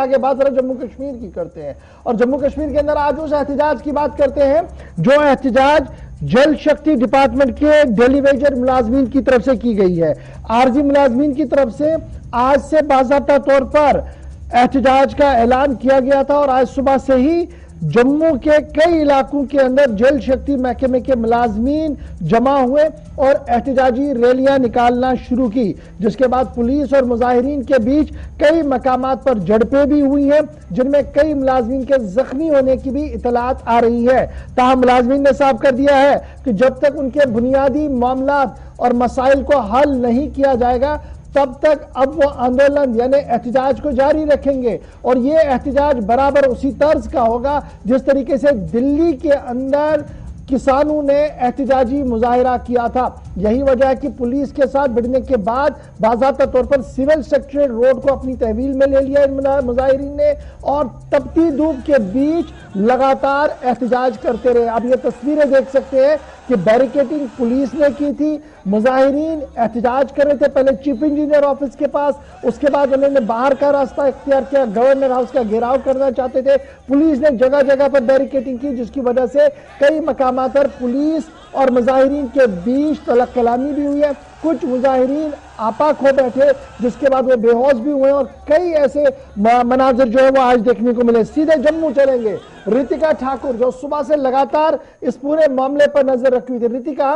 आगे बात जरा जम्मू कश्मीर की करते हैं और जम्मू कश्मीर के अंदर आज उस एहतजाज की बात करते हैं जो एहतजाज जल शक्ति डिपार्टमेंट के डेली वेजर मुलाजमीन की तरफ से की गई है। आरजी मुलाजमीन की तरफ से आज से बाज़ाब्ता तौर पर एहतजाज का ऐलान किया गया था और आज सुबह से ही जम्मू के कई इलाकों के अंदर जल शक्ति महकमे के मुलाजमीन जमा हुए और एहतजाजी रैलियां निकालना शुरू की, जिसके बाद पुलिस और मुजाहिरीन के बीच कई मकामात पर झड़पें भी हुई हैं, जिनमें कई मुलाजमीन के जख्मी होने की भी इतलात आ रही है। ताहम मुलाजमीन ने साफ कर दिया है कि जब तक उनके बुनियादी मामलात और मसाइल को हल नहीं किया जाएगा तब तक अब वो आंदोलन यानी एहतजाज को जारी रखेंगे और ये एहतजाज बराबर उसी तर्ज का होगा जिस तरीके से दिल्ली के अंदर किसानों ने एहतजाजी मुजाहिरा किया था। यही वजह है कि पुलिस के साथ भिड़ने के बाद बाज़ाब्ता तौर पर सिविल सेक्रेटरीट रोड को अपनी तहवील में ले लिया इन मुजाहिरीन ने और तपती धूप के बीच लगातार एहतजाज करते रहे। आप ये तस्वीरें देख सकते हैं कि बैरिकेडिंग पुलिस ने की थी, मुजाहिरीन एहतजाज कर रहे थे पहले चीफ इंजीनियर ऑफिस के पास, उसके बाद उन्होंने बाहर का रास्ता इख्तियार किया, गवर्नर हाउस का घेराव करना चाहते थे। पुलिस ने जगह जगह पर बैरिकेडिंग की जिसकी वजह से कई मकामात पर पुलिस और मुजाहिरीन के बीच तलक कलामी भी हुई है। कुछ मुजाहिरीन आपा खो बैठे जिसके बाद वो बेहोश भी हुए और कई ऐसे मनाजिर जो है वो आज देखने को मिले। सीधे जम्मू चलेंगे। रितिका ठाकुर जो सुबह से लगातार इस पूरे मामले पर नजर रखी हुई थी। रितिका,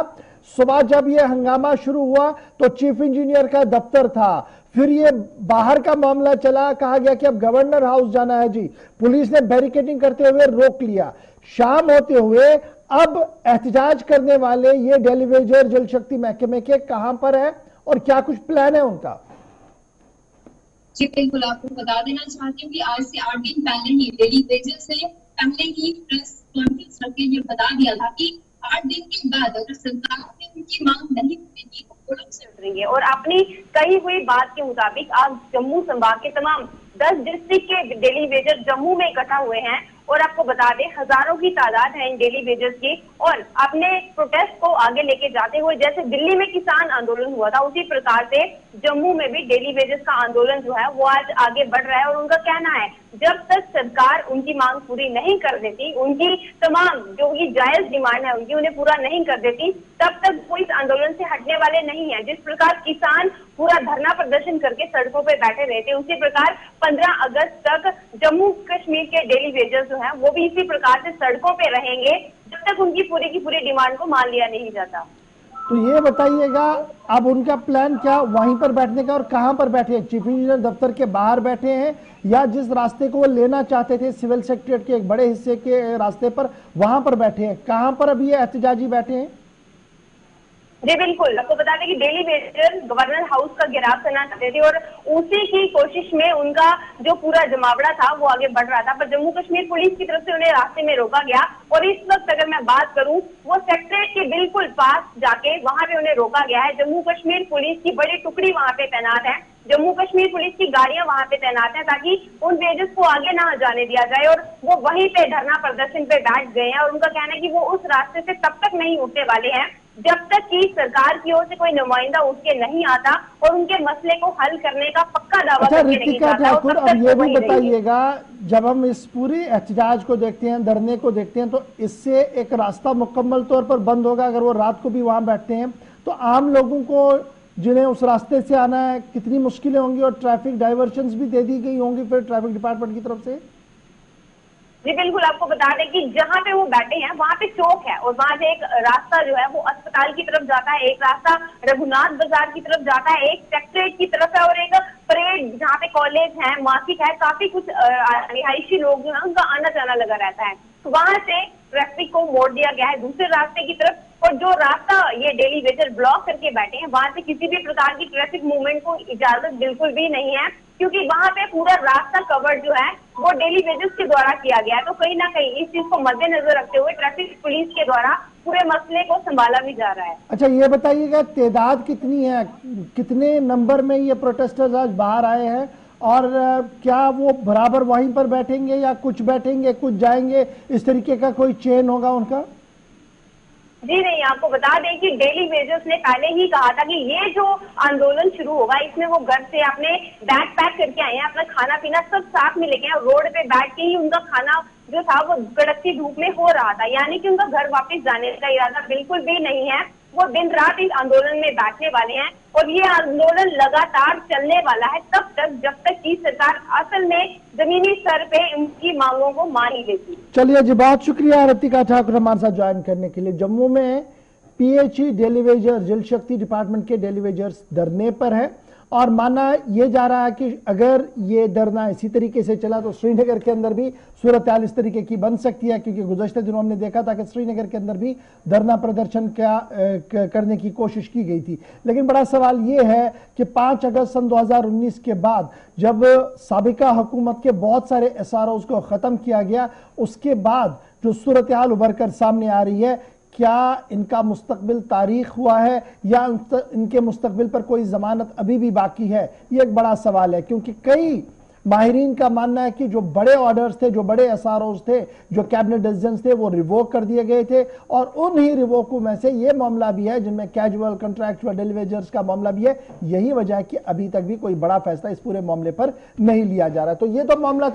सुबह जब ये हंगामा शुरू हुआ तो चीफ इंजीनियर का दफ्तर था, फिर ये बाहर का मामला चला, कहा गया कि अब गवर्नर हाउस जाना है जी, पुलिस ने बैरिकेडिंग करते हुए रोक लिया। शाम होते हुए अब एहतजाज करने वाले ये डेलीवेजर जल शक्ति महकमे के कहां पर है और क्या कुछ प्लान है उनका? जी बिल्कुल, आपको बता देना चाहती हूँ कि आज से 8 दिन पहले ही डेलीवेजर से पहले ही प्रेस कॉन्फ्रेंस रख के ये बता दिया था कि 8 दिन के बाद अगर सरकार ने उनकी मांग नहीं पूरी की तो चल रही है और अपनी कही हुई बात के मुताबिक आज जम्मू संभाग के तमाम 10 डिस्ट्रिक्ट के डेलीवेजर जम्मू में इकट्ठा हुए हैं और आपको बता दें हजारों की तादाद है इन डेलीवेजर्स की और अपने प्रोटेस्ट को आगे लेके जाते हुए जैसे दिल्ली में किसान आंदोलन हुआ था उसी प्रकार से जम्मू में भी डेलीवेजर्स का आंदोलन जो है वो आज आगे बढ़ रहा है और उनका कहना है जब तक सरकार उनकी मांग पूरी नहीं कर देती, उनकी तमाम जो की जायज डिमांड है उनकी उन्हें पूरा नहीं कर देती, तब तक वो इस आंदोलन से हटने वाले नहीं है। जिस प्रकार किसान पूरा धरना प्रदर्शन करके सड़कों पे बैठे रहे थे उसी प्रकार 15 अगस्त तक जम्मू कश्मीर के डेलीवेजर्स जो है वो भी इसी प्रकार से सड़कों पे रहेंगे जब तक उनकी पूरी की पूरी डिमांड को मान लिया नहीं जाता। तो ये बताइएगा अब उनका प्लान क्या वहीं पर बैठने का और कहां पर बैठे हैं? चीफ इंजीनियर दफ्तर के बाहर बैठे हैं या जिस रास्ते को वो लेना चाहते थे सिविल सेक्रेटरीट के एक बड़े हिस्से के रास्ते पर वहां पर बैठे हैं? कहां पर अभी ये एहतजाजी बैठे हैं? जी बिल्कुल, आपको बता दें कि डेलीवेजर गवर्नर हाउस का घेराव करना चाहते थे और उसी की कोशिश में उनका जो पूरा जमावड़ा था वो आगे बढ़ रहा था, पर जम्मू कश्मीर पुलिस की तरफ से उन्हें रास्ते में रोका गया और इस वक्त अगर मैं बात करूं वो सेक्रेटरीट के बिल्कुल पास जाके वहां पे उन्हें रोका गया है। जम्मू कश्मीर पुलिस की बड़ी टुकड़ी वहां पे तैनात है, जम्मू कश्मीर पुलिस की गाड़ियां वहां पे तैनात हैं ताकि उन वेजर्स को आगे ना जाने दिया जाए और वो वहीं पे धरना प्रदर्शन पे बैठ गए हैं और उनका कहना है कि वो उस रास्ते से तब तक नहीं उठने वाले हैं जब तक कि सरकार की ओर से कोई नुमाइंदा उठ के नहीं आता और उनके मसले को हल करने का पक्का दावा करके नहीं जाता। ठाकुर, अब ये भी बताइएगा जब हम इस पूरी एहतजाज को देखते हैं, धरने को देखते हैं, तो इससे एक रास्ता मुकम्मल तौर पर बंद होगा अगर वो रात को भी वहां बैठते हैं तो आम लोगों को जिन्हें उस रास्ते से आना है कितनी मुश्किलें होंगी और ट्रैफिक डाइवर्शंस भी दे दी गई होंगी फिर ट्रैफिक डिपार्टमेंट की तरफ से? जी बिल्कुल, आपको बता दें कि जहां पे वो बैठे हैं वहां पे चौक है और वहां से एक रास्ता जो है वो अस्पताल की तरफ जाता है, एक रास्ता रघुनाथ बाजार की तरफ जाता है, एक सेक्रेटरीट की तरफ है और एक परेड जहाँ पे कॉलेज है, मार्केट है, काफी कुछ रिहायशी लोग जो है उनका आना जाना लगा रहता है। तो वहां से ट्रैफिक को मोड़ दिया गया है दूसरे रास्ते की तरफ और जो रास्ता ये डेलीवेजर ब्लॉक करके बैठे हैं वहां से किसी भी प्रकार की ट्रैफिक मूवमेंट को इजाजत बिल्कुल भी नहीं है क्योंकि वहां पे पूरा रास्ता कवर जो है वो डेलीवेजर्स के द्वारा किया गया है। तो कहीं ना कहीं इस चीज को मद्देनजर रखते हुए ट्रैफिक पुलिस के द्वारा पूरे मसले को संभाला भी जा रहा है। अच्छा, ये बताइएगा तादाद कितनी है, कितने नंबर में ये प्रोटेस्टर्स आज बाहर आए हैं और क्या वो बराबर वहीं पर बैठेंगे या कुछ बैठेंगे कुछ जाएंगे, इस तरीके का कोई चेन होगा उनका? जी नहीं, आपको बता दें कि डेली वेजर्स ने पहले ही कहा था कि ये जो आंदोलन शुरू होगा इसमें वो घर से अपने बैग पैक करके आए हैं, अपना खाना पीना सब साथ में लेके आए, रोड पे बैठ के ही उनका खाना जो था वो कड़कती धूप में हो रहा था, यानी कि उनका घर वापस जाने का इरादा बिल्कुल भी नहीं है। वो दिन रात इस आंदोलन में बैठने वाले हैं और ये आंदोलन लगातार चलने वाला है तब तक जब तक कि सरकार असल में जमीनी स्तर पे उनकी मांगों को मान ही लेती। चलिए जी, बहुत शुक्रिया रतिका ठाकुर हमारे साथ ज्वाइन करने के लिए। जम्मू में पीएचई डेली वेजर, जल शक्ति डिपार्टमेंट के डेली वेजर्स धरने पर है और माना यह जा रहा है कि अगर ये धरना इसी तरीके से चला तो श्रीनगर के अंदर भी सूरत हाल इस तरीके की बन सकती है, क्योंकि गुज़श्ते दिनों हमने देखा था कि श्रीनगर के अंदर भी धरना प्रदर्शन करने की कोशिश की गई थी। लेकिन बड़ा सवाल ये है कि 5 अगस्त सन 2019 के बाद जब साबिका हुकूमत के बहुत सारे एसआरओज को ख़त्म किया गया, उसके बाद जो सूरत हाल उभर कर सामने आ रही है, क्या इनका मुस्तकबिल तारीख हुआ है या इनके मुस्तकबिल पर कोई जमानत अभी भी बाकी है? ये एक बड़ा सवाल है, क्योंकि कई माहिरीन का मानना है कि जो बड़े ऑर्डर्स थे, जो बड़े एसआरओज थे, जो कैबिनेट डिसीजंस थे, वो रिवोक कर दिए गए थे और उन्हीं रिवोकों में से ये मामला भी है जिनमें कैजुअल, कॉन्ट्रैक्चुअल डेलीवेजर्स का मामला भी है। यही वजह है कि अभी तक भी कोई बड़ा फैसला इस पूरे मामले पर नहीं लिया जा रहा है। तो ये तो मामला था।